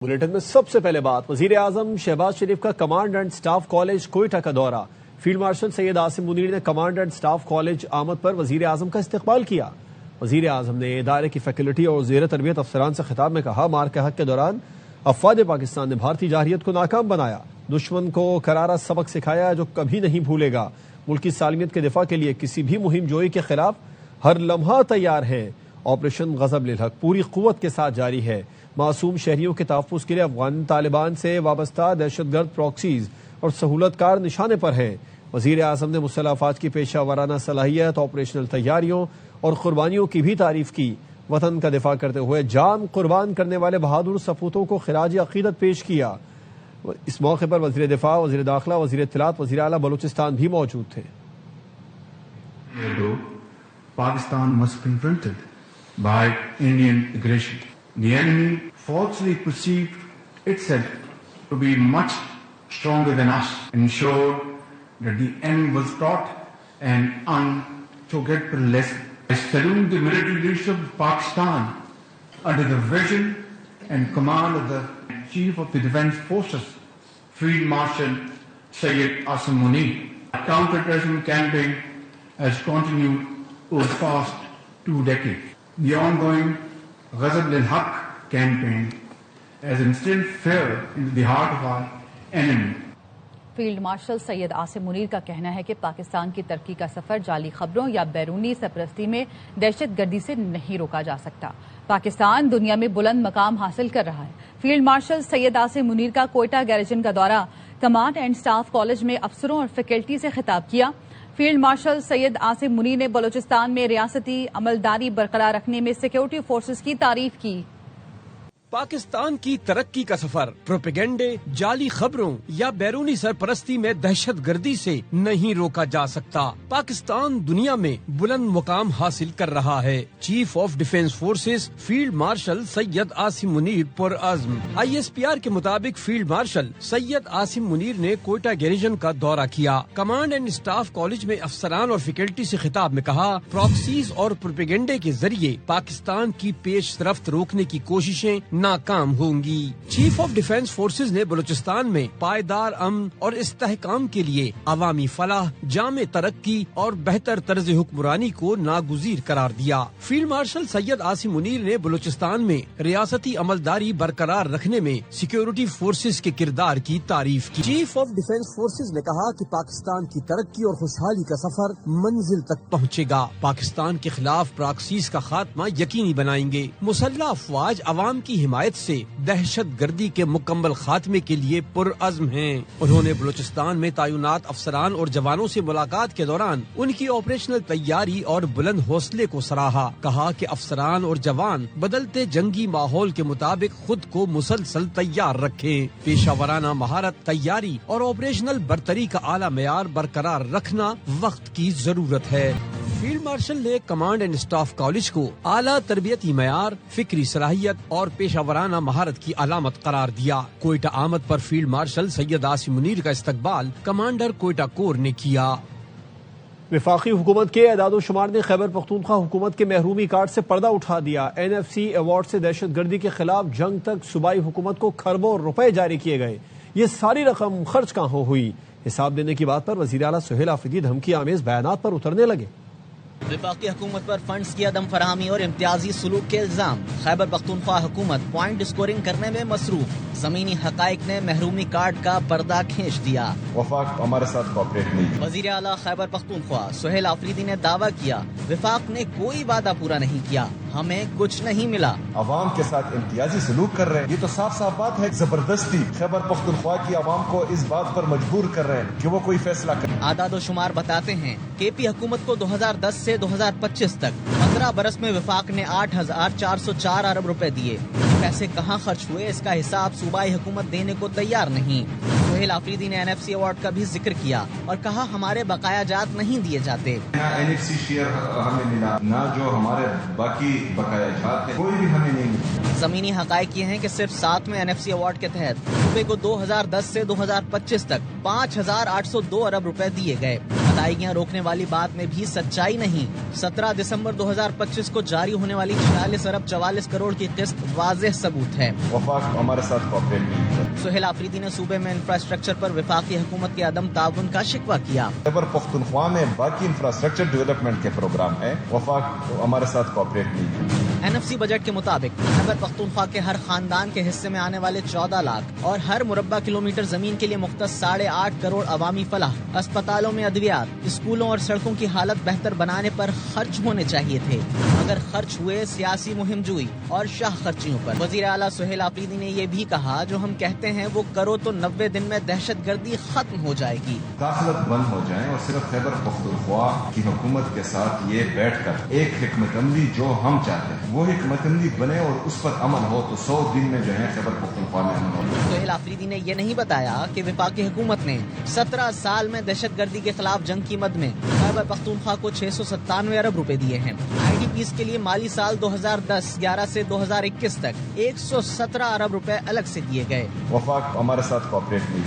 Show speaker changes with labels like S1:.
S1: Bulletin میں سب سے پہلے بات وزیر اعظم شہباز شریف کا command and staff college Quetta کا دورہ۔ فیلڈ مارشل سید عاصم منیر نے کمانڈ اینڈ سٹاف کالج آمد پر وزیر اعظم کا استقبال کیا۔ وزیر اعظم نے ادارے کی فیکلٹی اور زیر تربیت افسران سے خطاب میں کہا، مار کے حق کے دوران افواج پاکستان نے بھارتی جارحیت کو ناکام بنایا، دشمن کو کرارا سبق سکھایا جو کبھی نہیں بھولے گا۔ ملک کی سالمیت کے دفاع کے لیے کسی بھی مہم جوئی کے خلاف ہر لمحہ تیار ہیں۔ آپریشن غضب للحق پوری قوت کے ساتھ جاری ہے۔ معصوم شہریوں کے تحفظ کے لیے افغان طالبان سے وابستہ دہشت گرد پراکسیز اور سہولت کار نشانے پر ہیں۔ وزیر اعظم نے مسلح افواج کی پیشہ ورانہ صلاحیت، آپریشنل تیاریوں اور قربانیوں کی بھی تعریف کی۔ وطن کا دفاع کرتے ہوئے جان قربان کرنے والے بہادر سپوتوں کو خراج عقیدت پیش کیا۔ اس موقع پر وزیر دفاع، وزیر داخلہ، وزیر اطلاعات، وزیر اعلیٰ بلوچستان بھی موجود تھے۔
S2: Pakistan was confronted by Indian aggression. The enemy falsely perceived itself to be much stronger than us, ensured that the end was taught an unforgettable lesson. I salute the military leadership of Pakistan under the vision and command of the Chief of the Defence Forces, Field Marshal Syed Asim Munir. The counter-terrorism campaign has continued over the past 2 decades. The ongoing Ghazab lil-Haq campaign has instilled fear into the heart of our enemy.
S3: Field marshal Syed Asim Munir کا کہنا ہے کہ پاکستان کی ترقی کا سفر جعلی خبروں یا بیرونی سرپرستی میں دہشت گردی سے نہیں روکا جا سکتا۔ پاکستان دنیا میں بلند مقام حاصل کر رہا ہے۔ فیلڈ مارشل سید عاصم منیر کا کوئٹہ گیریجن کا دورہ، کمانڈ اینڈ سٹاف کالج میں افسروں اور فیکلٹی سے خطاب کیا۔ فیلڈ مارشل سید عاصم منیر نے بلوچستان میں ریاستی عملداری برقرار رکھنے میں سیکورٹی فورسز کی تعریف کی۔
S4: پاکستان کی ترقی کا سفر پروپیگنڈے، جعلی خبروں یا بیرونی سرپرستی میں دہشت گردی سے نہیں روکا جا سکتا۔ پاکستان دنیا میں بلند مقام حاصل کر رہا ہے۔ Chief of defence forces field marshal Syed Asim Munir پرعزم۔ ISPR کے مطابق فیلڈ مارشل سید عاصم منیر نے کوئٹہ گیریجن کا دورہ کیا۔ کمانڈ اینڈ سٹاف کالج میں افسران اور فیکلٹی سے خطاب میں کہا، پراکسیز اور پروپیگنڈے کے ذریعے پاکستان کی پیش رفت روکنے کی کوششیں ناکام ہوں گی۔ چیف آف ڈیفنس فورسز نے بلوچستان میں پائیدار امن اور استحکام کے لیے عوامی فلاح، جامع ترقی اور بہتر طرز حکمرانی کو ناگزیر قرار دیا۔ فیلڈ مارشل سید عاصم منیر نے بلوچستان میں ریاستی عملداری برقرار رکھنے میں سیکورٹی فورسز کے کردار کی تعریف کی۔ چیف آف ڈیفنس فورسز نے کہا کہ پاکستان کی ترقی اور خوشحالی کا سفر منزل تک پہنچے گا۔ پاکستان کے خلاف پراکسیز کا خاتمہ یقینی بنائیں گے۔ مسلح افواج عوام کی حمایت سے دہشت گردی کے مکمل خاتمے کے لیے پرعزم ہیں۔ انہوں نے بلوچستان میں تعینات افسران اور جوانوں سے ملاقات کے دوران ان کی آپریشنل تیاری اور بلند حوصلے کو سراہا۔ کہا کہ افسران اور جوان بدلتے جنگی ماحول کے مطابق خود کو مسلسل تیار رکھیں۔ پیشہ ورانہ مہارت، تیاری اور آپریشنل برتری کا اعلیٰ معیار برقرار رکھنا وقت کی ضرورت ہے۔ فیلڈ مارشل نے کمانڈ اینڈ سٹاف کالج کو اعلیٰ تربیتی معیار، فکری صلاحیت اور پیشہ ورانہ مہارت کی علامت قرار دیا۔ کوئٹہ آمد پر فیلڈ مارشل سید عاصم منیر کا استقبال کمانڈر کوئٹہ کور نے کیا۔
S1: وفاقی حکومت کے اعداد و شمار نے خیبر پختونخوا حکومت کے محرومی کارڈ سے پردہ اٹھا دیا۔ NFC ایوارڈ سے دہشت گردی کے خلاف جنگ تک صوبائی حکومت کو کھربوں روپے جاری کیے گئے۔ یہ ساری رقم خرچ کہاں ہوئی؟ حساب دینے کی بات پر وزیر اعلیٰ سہیل آفریدی دھمکی آمیز بیانات پر اترنے لگے۔
S5: وفاقی حکومت پر فنڈز کی عدم فراہمی اور امتیازی سلوک کے الزام۔ خیبر پختونخوا حکومت پوائنٹ اسکورنگ کرنے میں مصروف۔ زمینی حقائق نے محرومی کارڈ کا پردہ کھینچ دیا۔
S6: وفاق ہمارے ساتھ کوآپریٹ نہیں۔
S5: وزیر اعلیٰ خیبر پختونخوا سہیل آفریدی نے دعویٰ کیا، وفاق نے کوئی وعدہ پورا نہیں کیا، ہمیں کچھ نہیں ملا۔
S6: عوام کے ساتھ امتیازی سلوک کر رہے ہیں، یہ تو صاف صاف بات ہے، زبردستی خیبر پختونخوا کی عوام کو اس بات پر مجبور کر رہے ہیں کہ وہ کوئی فیصلہ کرے۔
S5: اعداد و شمار بتاتے ہیں کہ پی حکومت کو 2010 سے 2025 تک 15 برس میں وفاق نے 8,404 ارب روپے دیے۔ پیسے کہاں خرچ ہوئے، اس کا حساب صوبائی حکومت دینے کو تیار نہیں۔ سہیل آفریدی نے NFC ایوارڈ کا بھی ذکر کیا اور کہا، ہمارے بقایا جات نہیں دیے جاتے۔
S6: نہ NFC شیئر ہمیں ملا، نہ جو ہمارے باقی بقایا جات ہیں کوئی بھی ہمیں نہیں ملا۔
S5: زمینی حقائق یہ ہیں کہ صرف 7ویں NFC ایوارڈ کے تحت صوبے کو 2010 سے 2025 تک 5,802 ارب روپے دیے گئے۔ ادائیگیاں روکنے والی بات میں بھی سچائی نہیں۔ 17 دسمبر 2025 کو جاری ہونے والی 46 ارب 44 کروڑ کی قسط واضح ثبوت ہے۔
S6: وفاق ہمارے ساتھ کوآپریٹ نہیں کرتا۔
S5: سہیل آفریدی نے صوبے میں انفراسٹرکچر پر وفاقی حکومت کے عدم تعاون کا شکوہ کیا۔
S6: خیبر پختونخوا میں باقی انفراسٹرکچر ڈیولپمنٹ کے پروگرام ہیں، وفاق ہمارے ساتھ کوآپریٹ نہیں کرتا۔
S5: NFC بجٹ کے مطابق خیبر پختونخوا کے ہر خاندان کے حصے میں آنے والے 14 لاکھ اور ہر مربع کلومیٹر زمین کے لیے مختص 8.5 کروڑ عوامی فلاح، اسپتالوں میں ادویات، اسکولوں اور سڑکوں کی حالت بہتر بنانے پر خرچ ہونے چاہیے تھے، مگر خرچ ہوئے سیاسی مہم جوئی اور شاہ خرچیوں پر۔ وزیر اعلیٰ سہیل آفریدی نے یہ بھی کہا جو ہم کہتے ہیں وہ کرو تو 90 دن میں دہشت گردی ختم ہو جائے گی۔
S6: داخلت بند ہو جائیں اور صرف خیبر پختونخوا کی حکومت کے ساتھ یہ بیٹھ کر ایک حکمت عملی جو ہم چاہتے ہیں وہ حکمت عملی بنے اور اس پر عمل ہو تو 100 دن میں جو ہے خیبر پختونخوا میں عمل ہو۔
S5: سہیل آفریدی نے یہ نہیں بتایا کہ وفاقی حکومت نے 17 سال میں دہشت گردی کے خلاف جنگ کی مد میں خیبر پختونخوا کو 697 ارب روپے دیے ہیں۔ IDPs کے لیے مالی سال 2010-11 سے 2021 تک 117 ارب روپے الگ سے دیے گئے۔
S6: وفاق ہمارے ساتھ کوآپریٹ نہیں